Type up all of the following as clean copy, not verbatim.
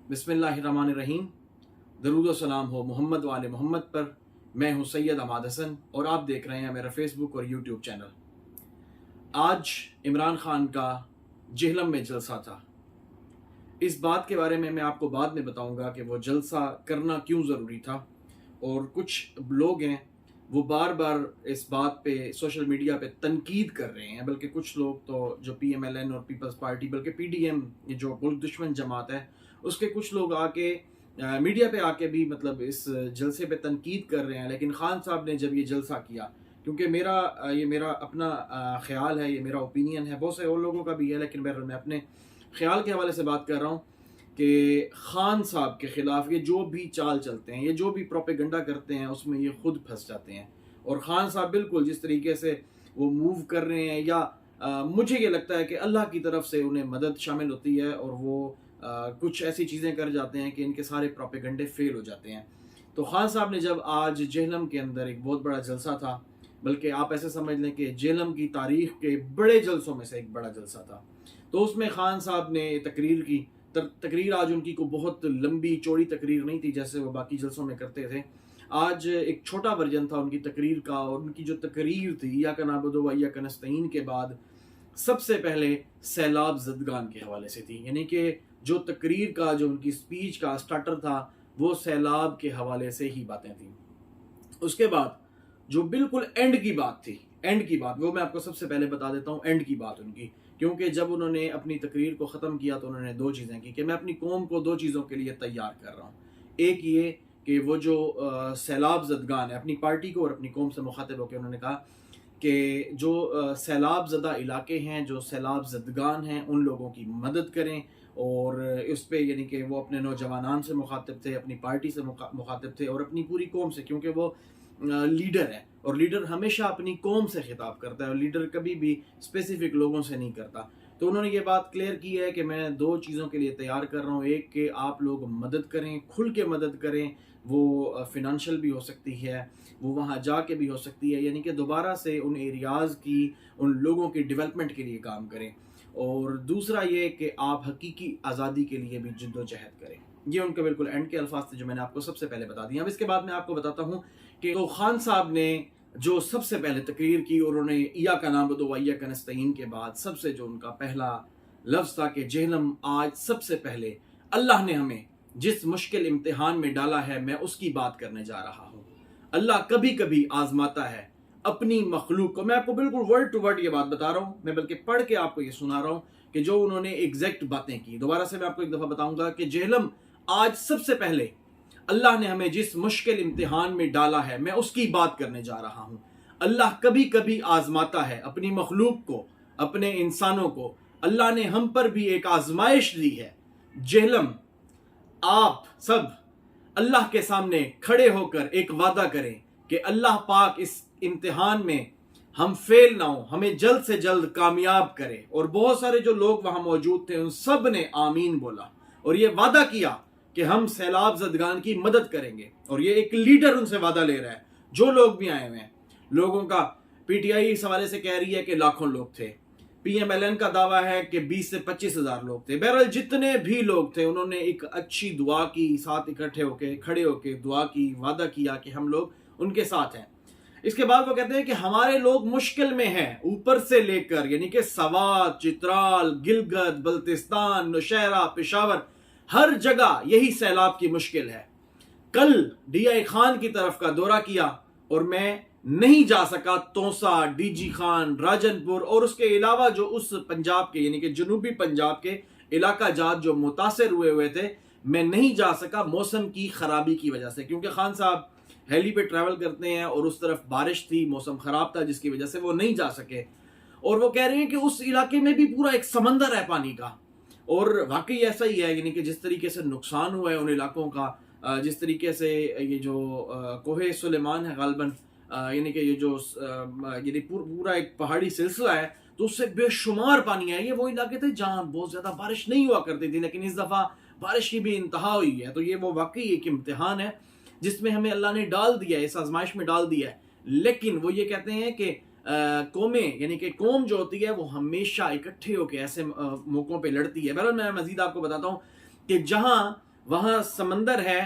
बिस्मिल्लाहिर्रहमानिर्रहीम। दरूद व सलाम हो मोहम्मद वाले मोहम्मद पर। मैं हूँ सैयद अमाद हसन और आप देख रहे हैं मेरा फेसबुक और यूट्यूब चैनल। आज इमरान खान का जेहलम में जलसा था। इस बात के बारे में मैं आपको बाद में बताऊंगा कि वो जलसा करना क्यों ज़रूरी था। और कुछ लोग हैं वो बार बार इस बात पे सोशल मीडिया पे तनकीद कर रहे हैं, बल्कि कुछ लोग तो जो PMLN और पीपल्स पार्टी बल्कि PDM ये जो मुल्क दुश्मन जमात है उसके कुछ लोग आके मीडिया पे आके भी मतलब इस जलसे पे तनकीद कर रहे हैं। लेकिन खान साहब ने जब ये जलसा किया, क्योंकि ये मेरा अपना ख्याल है, ये मेरा ओपिनियन है, बहुत से और लोगों का भी है, लेकिन मैं अपने ख्याल के हवाले से बात कर रहा हूँ कि खान साहब के ख़िलाफ़ ये जो भी चाल चलते हैं, ये जो भी प्रोपेगेंडा करते हैं, उसमें ये खुद फंस जाते हैं। और ख़ान साहब बिल्कुल जिस तरीके से वो मूव कर रहे हैं, या मुझे ये लगता है कि अल्लाह की तरफ से उन्हें मदद शामिल होती है और वो कुछ ऐसी चीज़ें कर जाते हैं कि इनके सारे प्रोपेगेंडे फेल हो जाते हैं। तो खान साहब ने जब आज जेहलम के अंदर एक बहुत बड़ा जलसा था, बल्कि आप ऐसे समझ लें कि जेहलम की तारीख़ के बड़े जलसों में से एक बड़ा जलसा था, तो उसमें खान साहब ने तकरीर की। तकरीर आज उनकी को बहुत लंबी चौड़ी तकरीर नहीं थी जैसे वो बाकी जलसों में करते थे। आज एक छोटा वर्जन था उनकी तकरीर का, और उनकी जो तकरीर थी इय्याका नअबुदु व इय्याका नस्तईन के बाद सबसे पहले सैलाब ज़दगान के हवाले से थी। यानी कि जो तकरीर का, जो उनकी स्पीच का स्टार्टर था, वो सैलाब के हवाले से ही बातें थी। उसके बाद जो बिल्कुल एंड की बात थी, एंड की बात वो मैं आपको सबसे पहले बता देता हूँ। एंड की बात उनकी, क्योंकि जब उन्होंने अपनी तकरीर को ख़त्म किया तो उन्होंने दो चीज़ें की कि मैं अपनी कौम को दो चीज़ों के लिए तैयार कर रहा हूँ। एक ये कि वो जो सैलाब ज़दगान है, अपनी पार्टी को और अपनी कौम से मुखातिब होकर उन्होंने कहा कि जो सैलाब ज़दा इलाके हैं, जो सैलाब ज़दगान हैं, उन लोगों की मदद करें। और इस पे यानी कि वो अपने नौजवानान से मुखातिब थे, अपनी पार्टी से मुखातिब थे और अपनी पूरी कौम से, क्योंकि वो लीडर है और लीडर हमेशा अपनी कौम से खिताब करता है और लीडर कभी भी स्पेसिफिक लोगों से नहीं करता। तो उन्होंने ये बात क्लियर की है कि मैं दो चीज़ों के लिए तैयार कर रहा हूँ। एक कि आप लोग मदद करें, खुल के मदद करें, वो फिनंशियल भी हो सकती है, वो वहाँ जाके भी हो सकती है, यानी कि दोबारा से उन एरियाज़ की, उन लोगों की डेवलपमेंट के लिए काम करें। और दूसरा ये कि आप हकीकी आज़ादी के लिए भी जिद्दोजहद करें। ये उनके बिल्कुल एंड के अल्फाज थे जो मैंने आपको सबसे पहले बता दिया। अब इसके बाद मैं आपको बताता हूँ कि तो खान साहब ने जो सबसे पहले तकरीर की और उन्होंने इय्याका नअबुदु व इय्याका नस्तईन के बाद सबसे जो उनका पहला लफ्ज़ था कि जेहलम आज सबसे पहले अल्लाह ने हमें जिस मुश्किल इम्तिहान में डाला है, मैं उसकी बात करने जा रहा हूँ। अल्लाह कभी कभी आजमाता है अपनी मखलूक को। मैं आपको बिल्कुल वर्ड टू वर्ड ये बात बता रहा हूँ, मैं बल्कि पढ़ के आपको ये सुना रहा हूँ कि जो उन्होंने एग्जैक्ट बातें की। दोबारा से मैं आपको एक दफ़ा बताऊंगा कि जेहलम आज सबसे पहले अल्लाह ने हमें जिस मुश्किल इम्तिहान में डाला है, मैं उसकी बात करने जा रहा हूँ। अल्लाह कभी कभी आजमाता है अपनी मखलूक को, अपने इंसानों को। अल्लाह ने हम पर भी एक आजमाइश दी है। जेहलम, आप सब अल्लाह के सामने खड़े होकर एक वादा करें कि अल्लाह पाक इस इम्तिहान में हम फेल ना हो, हमें जल्द से जल्द कामयाब करे। और बहुत सारे जो लोग वहां मौजूद थे उन सब ने आमीन बोला और ये वादा किया कि हम सैलाब ज़दगान की मदद करेंगे। और ये एक लीडर उनसे वादा ले रहा है। जो लोग भी आए हुए हैं, लोगों का PTI इस हवाले से कह रही है कि लाखों लोग थे, PMLN का दावा है कि 20 से 25 हज़ार लोग थे। बहरहाल जितने भी लोग थे उन्होंने एक अच्छी दुआ की, साथ इकट्ठे होके, खड़े होके दुआ की, वादा किया कि हम लोग उनके साथ हैं। इसके बाद वो कहते हैं कि हमारे लोग मुश्किल में हैं, ऊपर से लेकर यानी कि सवात, चित्राल, गिलगित, बल्तिस्तान, नौशहरा, पेशावर, हर जगह यही सैलाब की मुश्किल है। कल DI खान की तरफ का दौरा किया और मैं नहीं जा सका। तोसा, DG खान, राजनपुर और उसके अलावा जो उस पंजाब के यानी कि जनूबी पंजाब के इलाका जात जो मुतासर हुए थे, मैं नहीं जा सका मौसम की खराबी की वजह से, क्योंकि खान साहब हेली पे ट्रैवल करते हैं और उस तरफ बारिश थी, मौसम खराब था, जिसकी वजह से वो नहीं जा सके। और वो कह रहे हैं कि उस इलाके में भी पूरा एक समंदर है पानी का। और वाकई ऐसा ही है, यानी कि जिस तरीके से नुकसान हुआ है उन इलाकों का, जिस तरीके से ये जो कोहे सुलेमान है गालबन, यानी कि ये जो यानी पूरा एक पहाड़ी सिलसिला है, तो उससे बेशुमार पानी है। ये वो इलाके थे जहाँ बहुत ज़्यादा बारिश नहीं हुआ करती थी, लेकिन इस दफ़ा बारिश की भी इंतहा हुई है। तो ये वो वाकई एक इम्तिहान है जिसमें हमें अल्लाह ने डाल दिया है, इस आजमाइश में डाल दिया है। लेकिन वो ये कहते हैं कि कौमें यानी कि कौम जो होती है वो हमेशा इकट्ठे होकर ऐसे मौक़ों पे लड़ती है। बहरहाल मैं मज़ीद आपको बताता हूँ कि जहाँ وہاں سمندر ہے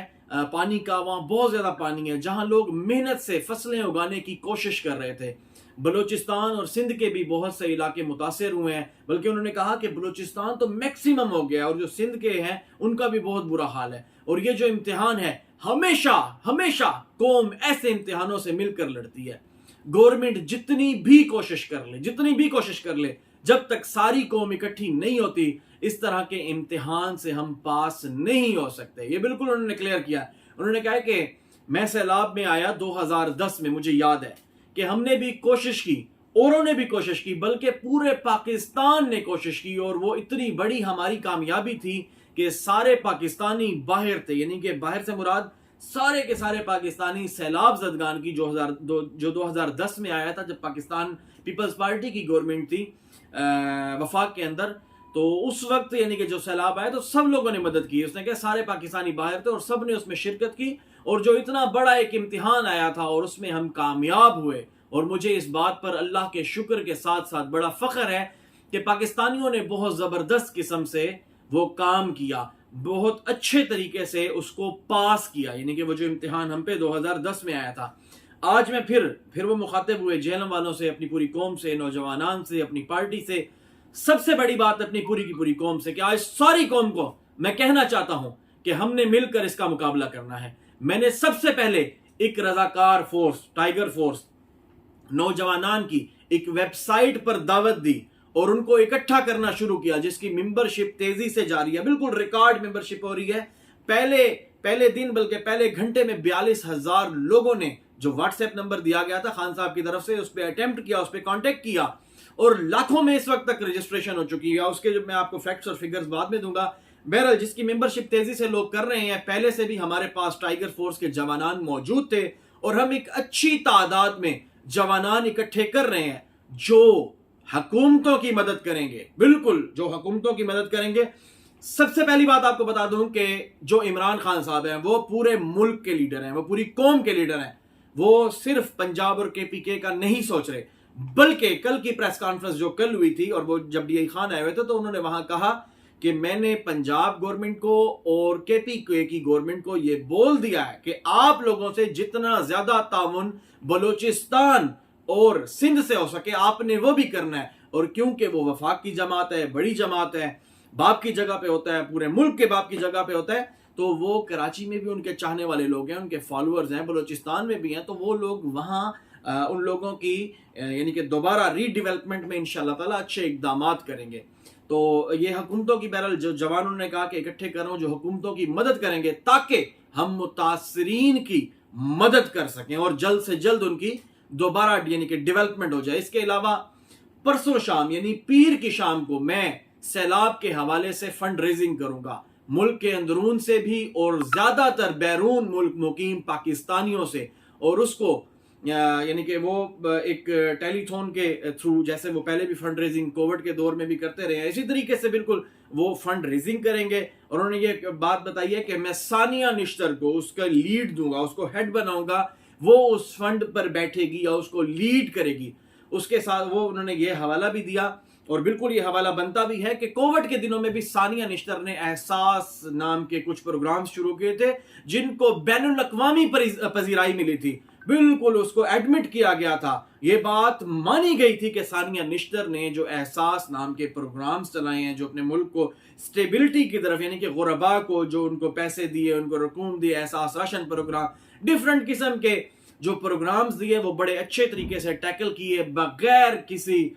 پانی کا، وہاں بہت زیادہ پانی ہے، جہاں لوگ محنت سے فصلیں اگانے کی کوشش کر رہے تھے۔ بلوچستان اور سندھ کے بھی بہت سے علاقے متاثر ہوئے ہیں، بلکہ انہوں نے کہا کہ بلوچستان تو میکسیمم ہو گیا، اور جو سندھ کے ہیں ان کا بھی بہت برا حال ہے۔ اور یہ جو امتحان ہے، ہمیشہ قوم ایسے امتحانوں سے مل کر لڑتی ہے۔ گورنمنٹ جتنی بھی کوشش کر لے، جب تک ساری قوم اکٹھی نہیں ہوتی، اس طرح کے امتحان سے ہم پاس نہیں ہو سکتے۔ یہ بالکل انہوں نے کلیئر کیا۔ انہوں نے کہا کہ میں سیلاب میں آیا 2010 میں، مجھے یاد ہے کہ ہم نے بھی کوشش کی، اوروں نے بھی کوشش کی، بلکہ پورے پاکستان نے کوشش کی، اور وہ اتنی بڑی ہماری کامیابی تھی کہ سارے پاکستانی باہر تھے، یعنی کہ باہر سے مراد سارے کے سارے پاکستانی سیلاب زدگان کی جو 2010 میں آیا تھا، جب پاکستان پیپلز پارٹی کی گورنمنٹ تھی وفاق کے اندر، تو اس وقت یعنی کہ جو سیلاب آیا تو سب لوگوں نے مدد کی۔ اس نے کہا سارے پاکستانی باہر تھے اور سب نے اس میں شرکت کی، اور جو اتنا بڑا ایک امتحان آیا تھا اور اس میں ہم کامیاب ہوئے، اور مجھے اس بات پر اللہ کے شکر کے ساتھ ساتھ بڑا فخر ہے کہ پاکستانیوں نے بہت زبردست قسم سے وہ کام کیا، بہت اچھے طریقے سے اس کو پاس کیا، یعنی کہ وہ جو امتحان ہم پہ 2010 میں آیا تھا۔ آج میں پھر وہ مخاطب ہوئے جہلم والوں سے، اپنی پوری قوم سے، نوجوانان سے، اپنی پارٹی سے، سب سے بڑی بات اپنی پوری کی پوری قوم سے، کہ آج ساری قوم کو میں کہنا چاہتا ہوں کہ ہم نے مل کر اس کا مقابلہ کرنا ہے۔ میں نے سب سے پہلے ایک رضاکار فورس، ٹائیگر فورس نوجوانان کی ایک ویب سائٹ پر دعوت دی اور ان کو اکٹھا کرنا شروع کیا، جس کی ممبرشپ تیزی سے جاری ہے، بالکل ریکارڈ ممبرشپ ہو رہی ہے۔ پہلے دن بلکہ پہلے گھنٹے میں 42,000 لوگوں نے، جو واٹس ایپ نمبر دیا گیا تھا خان صاحب کی طرف سے، اس پہ اٹیمپٹ کیا، اس پہ کانٹیکٹ کیا، اور لاکھوں میں اس وقت تک رجسٹریشن ہو چکی ہے۔ اس کے جو میں آپ کو فیکٹس اور فگرز بعد میں دوں گا۔ بہرحال جس کی ممبرشپ تیزی سے لوگ کر رہے ہیں، پہلے سے بھی ہمارے پاس ٹائیگر فورس کے جوانان موجود تھے، اور ہم ایک اچھی تعداد میں جوانان اکٹھے کر رہے ہیں جو حکومتوں کی مدد کریں گے، بالکل جو حکومتوں کی مدد کریں گے۔ سب سے پہلی بات آپ کو بتا دوں کہ جو عمران خان صاحب ہیں وہ پورے ملک کے لیڈر ہیں، وہ پوری قوم کے لیڈر ہیں، وہ صرف پنجاب اور KPK کا نہیں سوچ رہے، بلکہ کل کی پریس کانفرنس جو کل ہوئی تھی، اور وہ جب DI خان آئے ہوئے تھے، تو انہوں نے وہاں کہا کہ میں نے پنجاب گورنمنٹ کو اور KPK کی گورنمنٹ کو یہ بول دیا ہے کہ آپ لوگوں سے جتنا زیادہ تعاون بلوچستان اور سندھ سے ہو سکے آپ نے وہ بھی کرنا ہے، اور کیونکہ وہ وفاق کی جماعت ہے، بڑی جماعت ہے، باپ کی جگہ پہ ہوتا ہے، پورے ملک کے باپ کی جگہ پہ ہوتا ہے، تو وہ کراچی میں بھی ان کے چاہنے والے لوگ ہیں، ان کے فالوورز ہیں، بلوچستان میں بھی ہیں، تو وہ لوگ وہاں ان لوگوں کی یعنی کہ دوبارہ ری ڈیولپمنٹ میں انشاءاللہ تعالیٰ اچھے اقدامات کریں گے۔ تو یہ حکومتوں کی، بہرحال جو جوانوں نے کہا کہ اکٹھے کروں جو حکومتوں کی مدد کریں گے، تاکہ ہم متاثرین کی مدد کر سکیں اور جلد سے جلد ان کی دوبارہ یعنی کہ ڈیولپمنٹ ہو جائے۔ اس کے علاوہ پرسوں شام یعنی پیر کی شام کو میں سیلاب کے حوالے سے فنڈ ریزنگ کروں گا، ملک کے اندرون سے بھی اور زیادہ تر بیرون ملک مقیم پاکستانیوں سے، اور اس کو یعنی کہ وہ ایک ٹیلی تھون کے تھرو، جیسے وہ پہلے بھی فنڈ ریزنگ کووڈ کے دور میں بھی کرتے رہے ہیں، اسی طریقے سے بالکل وہ فنڈ ریزنگ کریں گے۔ اور انہوں نے یہ بات بتائی ہے کہ میں ثانیہ نشتر کو اس کا لیڈ دوں گا، اس کو ہیڈ بناؤں گا، وہ اس فنڈ پر بیٹھے گی یا اس کو لیڈ کرے گی۔ اس کے ساتھ وہ انہوں نے یہ حوالہ بھی دیا، اور بالکل یہ حوالہ بنتا بھی ہے کہ کووڈ کے دنوں میں بھی ثانیہ نشتر نے احساس نام کے کچھ پروگرامز شروع کیے تھے جن کو بین الاقوامی پذیرائی ملی تھی، بالکل اس کو ایڈمٹ کیا گیا تھا، یہ بات مانی گئی تھی کہ ثانیہ نشتر نے جو احساس نام کے پروگرامز چلائے ہیں، جو اپنے ملک کو سٹیبلٹی کی طرف یعنی کہ غربا کو جو ان کو پیسے دیے، ان کو رقوم دی، احساس راشن پروگرام، ڈیفرنٹ قسم کے جو پروگرامز دیے، وہ بڑے اچھے طریقے سے ٹیکل کیے، بغیر کسی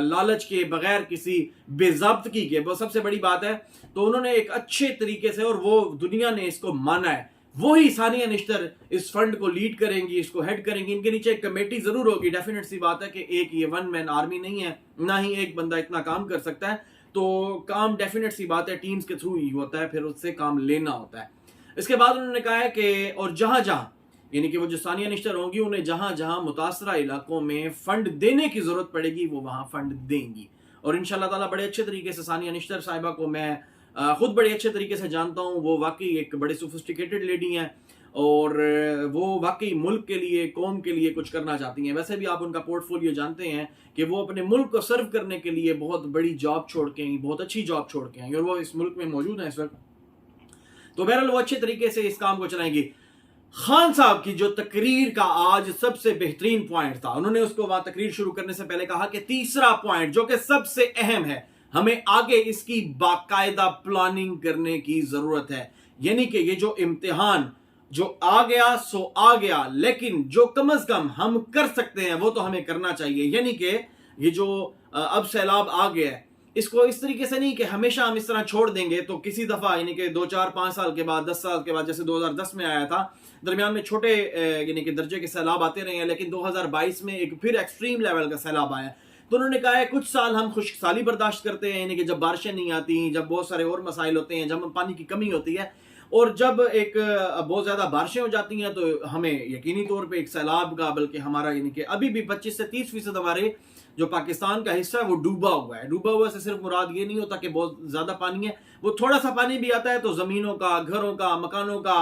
لالچ کے، بغیر کسی بے ضابطگی کے، وہ سب سے بڑی بات ہے۔ تو انہوں نے ایک اچھے طریقے سے، اور وہ دنیا نے اس کو مانا ہے، وہی ثانیہ نشتر اس فنڈ کو لیڈ کریں گی، اس کو ہیڈ کریں گی۔ ان کے نیچے ایک کمیٹی ضرور ہوگی، ڈیفینیٹ سی بات ہے کہ ایک یہ ون مین آرمی نہیں ہے، نہ ہی ایک بندہ اتنا کام کر سکتا ہے، تو کام ڈیفینیٹ سی بات ہے ٹیمز کے تھرو ہی ہوتا ہے، پھر اس سے کام لینا ہوتا ہے۔ اس کے بعد انہوں نے کہا ہے کہ اور جہاں جہاں یعنی کہ وہ جو ثانیہ نشتر ہوں گی، انہیں جہاں جہاں متاثرہ علاقوں میں فنڈ دینے کی ضرورت پڑے گی وہ وہاں فنڈ دیں گی، اور انشاءاللہ تعالیٰ بڑے اچھے طریقے سے ثانیہ نشتر صاحبہ کو میں خود بڑے اچھے طریقے سے جانتا ہوں، وہ واقعی ایک بڑے سوفسٹیکیٹڈ لیڈی ہیں، اور وہ واقعی ملک کے لیے، قوم کے لیے کچھ کرنا چاہتی ہیں۔ ویسے بھی آپ ان کا پورٹ فولیو جانتے ہیں کہ وہ اپنے ملک کو سرو کرنے کے لیے بہت بڑی جاب چھوڑ کے آئیں، بہت اچھی جاب چھوڑ کے آئیں، اور وہ اس ملک میں موجود ہیں اس وقت۔ تو बहरहाल वो अच्छे तरीके से इस काम को चलाएंगे। खान साहब की जो तकरीर का आज सबसे बेहतरीन पॉइंट था, उन्होंने उसको वहां तकरीर शुरू करने से पहले कहा कि तीसरा पॉइंट जो कि सबसे अहम है, हमें आगे इसकी बाकायदा प्लानिंग करने की जरूरत है। यानी कि ये जो इम्तिहान जो आ गया सो आ गया, लेकिन जो कम अज कम हम कर सकते हैं वो तो हमें करना चाहिए। यानी कि ये जो अब सैलाब आ गया है, इसको इस तरीके से नहीं कि हमेशा हम इस तरह छोड़ देंगे तो किसी दफा यानी कि 2 4 5 साल के बाद 10 साल के बाद, जैसे 2010 में आया था, दरमियान में छोटे यानी कि दर्जे के सैलाब आते रहे हैं, लेकिन 2022 में एक फिर एक्सट्रीम लेवल का सैलाब आया। तो उन्होंने कहा है कुछ साल हम खुशकसाली बर्दाश्त करते हैं, यानी कि जब बारिशें नहीं आती, जब बहुत सारे और मसाइल होते हैं, जब पानी की कमी होती है, और जब एक बहुत ज़्यादा बारिशें हो जाती हैं तो हमें यकीनी तौर पे एक सैलाब का, बल्कि हमारा यानी कि अभी भी 25 से 30% हमारे जो पाकिस्तान का हिस्सा है वो डूबा हुआ है। डूबा हुआ से सिर्फ मुराद ये नहीं होता कि बहुत ज़्यादा पानी है, वो थोड़ा सा पानी भी आता है तो ज़मीनों का, घरों का, मकानों का,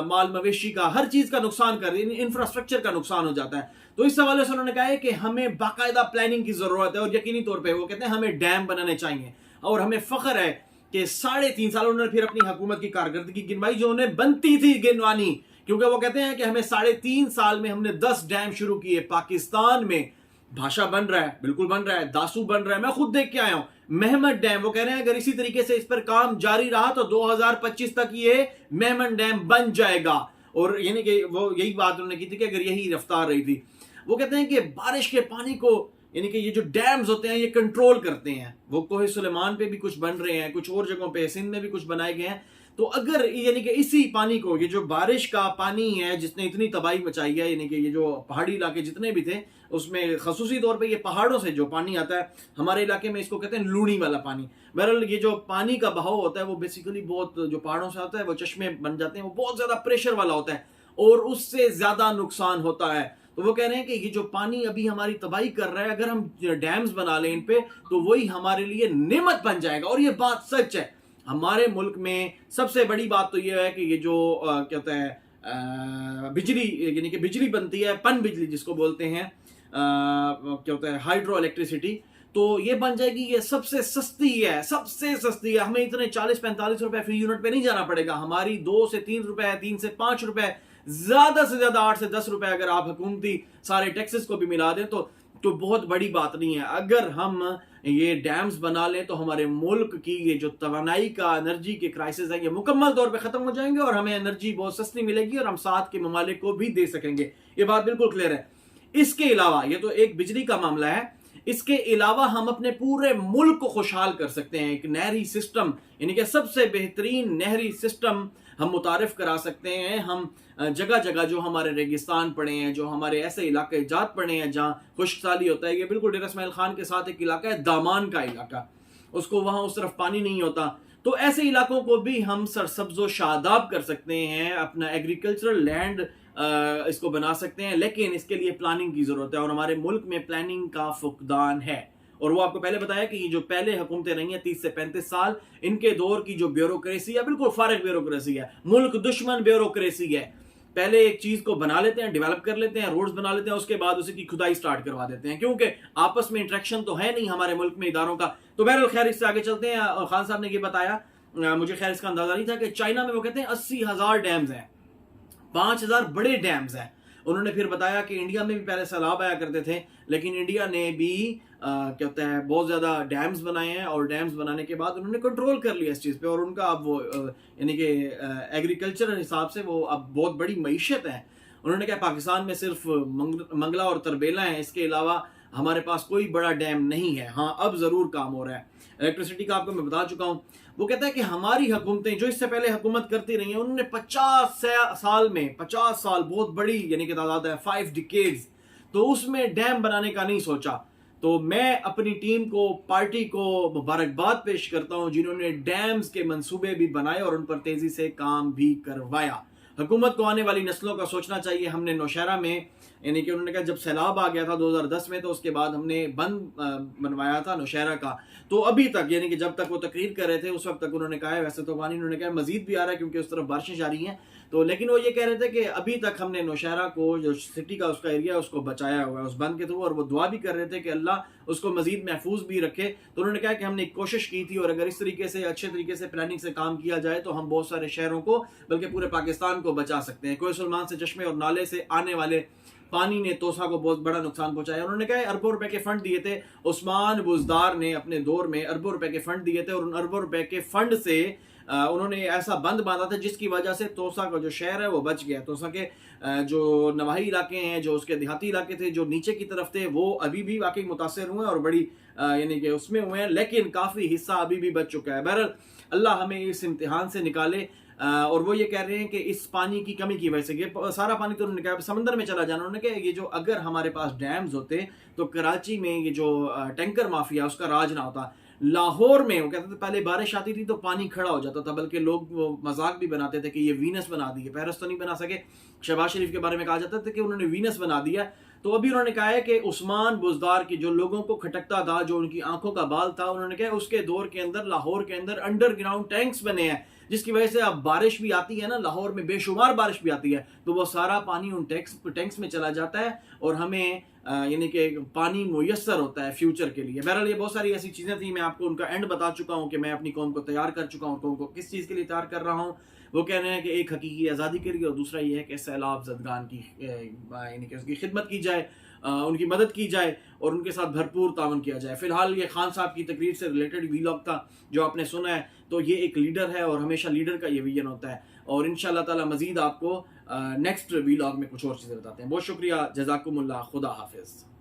माल मवेशी का, हर चीज़ का नुकसान कर, इंफ्रास्ट्रक्चर का नुकसान हो जाता है। तो इस हवाले से उन्होंने कहा है कि हमें बाकायदा प्लानिंग की ज़रूरत है, और यकीनी तौर पर वो कहते हैं हमें डैम बनाने चाहिए। और हमें फ़ख्र है कि 3.5 साल उन्होंने फिर अपनी हुकूमत की कारकर्दगी गिनवाई जो उन्हें बनती थी गिनवानी, क्योंकि वो कहते हैं कि हमें 3.5 साल में हमने 10 डैम शुरू किए। पाकिस्तान में भाषा बन रहा है, बिल्कुल बन रहा है, दासू बन रहा है, मैं खुद देख के आया हूं। मेहमद डैम, वो कह रहे हैं अगर इसी तरीके से इस पर काम जारी रहा तो 2025 तक ये मेहमद डैम बन जाएगा। और यानी कि वो यही बात उन्होंने की थी कि अगर यही रफ्तार रही थी, वो कहते हैं कि बारिश के पानी को यानी कि ये जो डैम्स होते हैं ये कंट्रोल करते हैं। वो कोहे सुलेमान पे भी कुछ बन रहे हैं, कुछ और जगहों पे सिंध में भी कुछ बनाए गए हैं। तो अगर यानी कि इसी पानी को, ये जो बारिश का पानी है जिसने इतनी तबाही मचाई है, यानी कि ये जो पहाड़ी इलाके जितने भी थे उसमें खसूसी तौर पे ये पहाड़ों से जो पानी आता है हमारे इलाके में, इसको कहते हैं लूणी वाला पानी। बहरहाल ये जो पानी का बहाव होता है वो बेसिकली बहुत, जो पहाड़ों से आता है वो चश्मे बन जाते हैं, वो बहुत ज्यादा प्रेशर वाला होता है और उससे ज्यादा नुकसान होता है। तो वो कह रहे हैं कि ये जो पानी अभी हमारी तबाही कर रहा है, अगर हम डैम्स बना लें इन पे तो वही हमारे लिए नेमत बन जाएगा। और ये बात सच है। हमारे मुल्क में सबसे बड़ी बात तो ये है कि ये जो कहते हैं बिजली, यानी कि बिजली बनती है, पन बिजली जिसको बोलते हैं, क्या होता है हाइड्रो इलेक्ट्रिसिटी, तो ये बन जाएगी। ये सबसे सस्ती है, सबसे सस्ती है। हमें इतने 40-45 रुपए फी यूनिट पे नहीं जाना पड़ेगा। हमारी 2 से 3 रुपए, 3 से 5 रुपए, ज्यादा से ज्यादा 8 से 10 रुपए अगर आप हुकूमती सारे टैक्सेस को भी मिला दें तो बहुत बड़ी बात नहीं है। अगर हम ये डैम्स बना लें तो हमारे मुल्क की ये जो तवानाई का, एनर्जी के क्राइसिस है, ये मुकम्मल तौर पे खत्म हो जाएंगे और हमें एनर्जी बहुत सस्ती मिलेगी और हम साथ के ममालिक को भी दे सकेंगे। ये बात बिल्कुल क्लियर है। इसके अलावा ये तो एक बिजली का मामला है, इसके अलावा हम अपने पूरे मुल्क को खुशहाल कर सकते हैं। एक नहरी सिस्टम, यानी कि सबसे बेहतरीन नहरी सिस्टम हम मुतारिफ करा सकते हैं। हम जगह जगह जो हमारे रेगिस्तान पड़े हैं, जो हमारे ऐसे इलाके जात पड़े हैं जहाँ खुश्कसाली होता है, ये बिल्कुल डेरा इस्माइल खान के साथ एक इलाका है, दामान का इलाका, उसको वहाँ उस तरफ पानी नहीं होता। तो ऐसे इलाकों को भी हम सरसब्ज़ो शादाब कर सकते हैं, अपना एग्रीकल्चरल लैंड इसको बना सकते हैं, लेकिन इसके लिए प्लानिंग की ज़रूरत है और हमारे मुल्क में प्लानिंग का फुकदान है। और वो आपको पहले बताया कि ये जो पहले हुकूमतें रही हैं 30 से 35 साल, इनके दौर की जो ब्यूरोक्रेसी है बिल्कुल फारिग ब्यूरोक्रेसी है, मुल्क दुश्मन ब्यूरोक्रेसी है। पहले एक चीज को बना लेते हैं, डेवलप कर लेते हैं, रोड्स बना लेते हैं, उसके बाद उसी की खुदाई स्टार्ट करवा देते हैं, क्योंकि आपस में इंटरेक्शन तो है नहीं हमारे मुल्क में इदारों का। तो बहरहाल खैर इससे आगे चलते हैं। खान साहब ने ये बताया, मुझे खैर इसका अंदाजा नहीं था कि चाइना में वो कहते हैं 80,000 डैम्स हैं, 5,000 बड़े डैम्स हैं। उन्होंने फिर बताया कि इंडिया में भी पहले सैलाब आया करते थे, लेकिन इंडिया ने भी क्या होता है बहुत ज़्यादा डैम्स बनाए हैं और डैम्स बनाने के बाद उन्होंने कंट्रोल कर लिया इस चीज़ पे, और उनका अब वो यानी कि एग्रीकल्चर हिसाब से वो अब बहुत बड़ी मईशत है। उन्होंने कहा पाकिस्तान में सिर्फ मंगला और तरबेला है, इसके अलावा हमारे पास कोई बड़ा डैम नहीं है। हाँ, अब ज़रूर काम हो रहा है। इलेक्ट्रिसिटी का आपको मैं बता चुका हूँ। वो कहता है कि हमारी हुकूमतें जो इससे पहले हुकूमत करती रही हैं, उन्होंने 50 साल में 50 साल बहुत बड़ी यानी कि तादाद है, 5 डिकेड्स, तो उसमें डैम बनाने का नहीं सोचा। तो मैं अपनी टीम को, पार्टी को मुबारकबाद पेश करता हूं जिन्होंने डैम्स के मंसूबे भी बनाए और उन पर तेजी से काम भी करवाया। हुकूमत को आने वाली नस्लों का सोचना चाहिए। हमने नौशहरा में, यानी कि उन्होंने कहा जब सैलाब आ गया था 2010 में, तो उसके बाद हमने बंद बनवाया था नौशहरा का, तो अभी तक, यानी कि जब तक वो तकरीर कर रहे थे उस वक्त तक उन्होंने कहा है, वैसे तो पानी उन्होंने कहा मजीद भी आ रहा है क्योंकि उस तरफ बारिशें जारी हैं, तो लेकिन वो ये कह रहे थे कि अभी तक हमने नौशहरा को, जो सिटी का उसका एरिया है, उसको बचाया हुआ है उस बंद के थ्रू, और वो दुआ भी कर रहे थे कि अल्लाह उसको मजीद महफूज भी रखे। तो उन्होंने कहा कि हमने एक कोशिश की थी, और अगर इस तरीके से अच्छे तरीके से प्लानिंग से काम किया जाए तो हम बहुत सारे शहरों को, बल्कि पूरे पाकिस्तान को बचा सकते हैं। कोई सुलेमान से चश्मे और नाले से आने वाले पानी ने तोसा को बहुत बड़ा नुकसान पहुंचाया। उन्होंने कहा अरबों रुपए के फंड दिए थे, उस्मान बुजदार ने अपने दौर में अरबों रुपए के फंड दिए थे, और उन अरबों रुपए के फंड से उन्होंने ऐसा बंद बांधा था जिसकी वजह से तोसा का जो शहर है वो बच गया। तोसा के जो नवाही इलाके हैं, जो उसके देहाती इलाके थे, जो नीचे की तरफ थे, वो अभी भी वाकई मुतासर हुए और बड़ी यानी कि उसमें हुए हैं, लेकिन काफ़ी हिस्सा अभी भी बच चुका है। बहरहाल अल्लाह हमें इस इम्तिहान से निकाले। और वो ये कह रहे हैं कि इस पानी की कमी की वजह से, ये सारा पानी तो उन्होंने कहा समंदर में चला जाना। उन्होंने कहा ये जो, अगर हमारे पास डैम्स होते तो कराची में ये जो टैंकर माफिया उसका राज ना होता। लाहौर में वो कहते थे पहले बारिश आती थी तो पानी खड़ा हो जाता था, बल्कि लोग वो मजाक भी बनाते थे कि ये वीनस बना दी है। पेरिस तो नहीं बना सके, शहबाज शरीफ के बारे में कहा जाता था कि उन्होंने वीनस बना दिया। तो अभी उन्होंने कहा है कि उस्मान बुजदार की जो लोगों को खटकता था, जो उनकी आंखों का बाल था, उन्होंने कहा उसके दौर के अंदर लाहौर के अंदर अंडरग्राउंड टैंक्स बने हैं, जिसकी वजह से अब बारिश भी आती है ना, लाहौर में बेशुमार बारिश भी आती है, तो वो सारा पानी उन टैंक्स में चला जाता है और हमें यानी कि पानी मुयस्सर होता है फ्यूचर के लिए। बहरहाल ये बहुत सारी ऐसी चीज़ें थी, मैं आपको उनका एंड बता चुका हूँ कि मैं अपनी कौम को तैयार कर चुका हूँ, कौम को किस चीज़ के लिए तैयार कर रहा हूँ। वो कह रहे हैं कि एक हकीकी आज़ादी के लिए, और दूसरा ये है कि सैलाब ज़दगान की यानी कि उसकी खिदमत की जाए, उनकी मदद की जाए और उनके साथ भरपूर तावन किया जाए। फिलहाल ये खान साहब की तकरीर से रिलेटेड वीलॉग था जो आपने सुना है। तो ये एक लीडर है और हमेशा लीडर का ये विजन होता है, और इंशाअल्लाह ताला मजीद आपको नेक्स्ट वीलॉग में कुछ और चीज़ें बताते हैं। बहुत शुक्रिया, जज़ाकुमुल्लाह, खुदा हाफिज़।